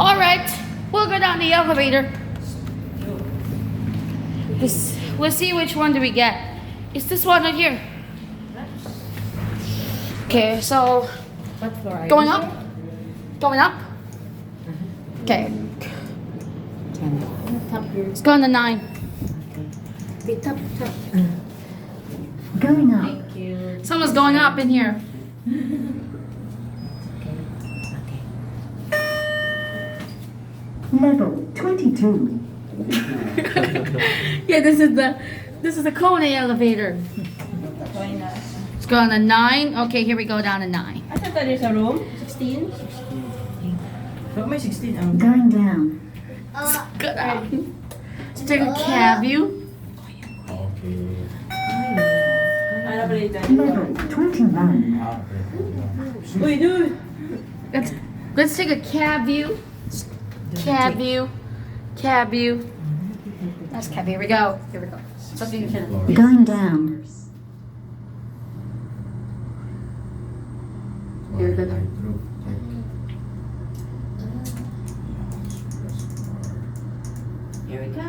All right, we'll go down the elevator. We'll see which one do we get. It's this one right here. Okay, so What floor are you? going up, going up. Okay, 10. Top here. let's go on the 9. The top. Going up. Thank you. Someone's going up in here. Level 22. Yeah, this is the Kone elevator. Let's go on the 9. Okay, here we go down to 9. I thought that is a room. 16? But may 16 ang Going down. Good. Let's take a cab view. Ano pala ito? Level 21. Uy, dude! Let's take a cab view. Cab view. Cab view. That's cab. Here we go. Here we go. Something you can. Going down. Here we go. Here we go.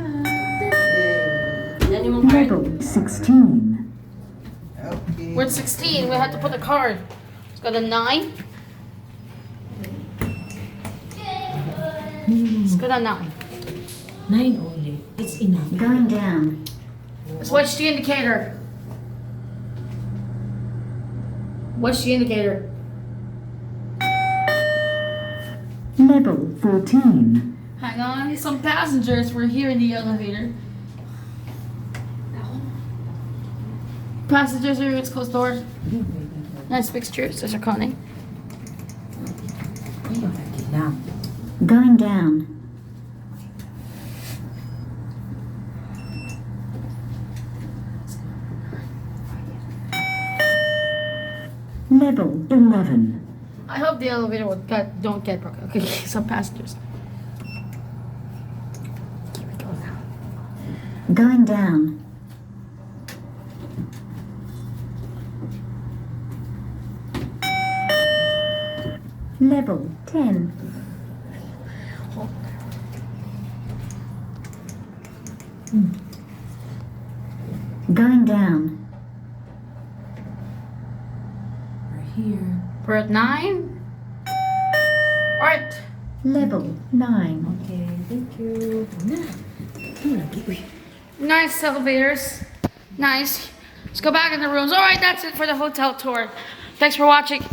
Yan yung mga card. Level 16. We're at 16. We have to put the card. Let's go to 9. Let's go to 9. 9 only. It's enough. Going down. Let's watch the indicator. Watch the indicator. Level 14. Hang on. Some passengers were here in the elevator. Passengers are here. Let's close doors. Nice fixtures. There's a Kone. Ayun, okay lang. Going down. Level 11. I hope the elevator don't get broken. Okay, some passengers. Here we go now. Going down. Level 10. Going down. We're here. We're at 9. All right. Level 9. Okay, thank you. Lagi. Nice elevators. Nice. Let's go back in the rooms. All right, that's it for the hotel tour. Thanks for watching.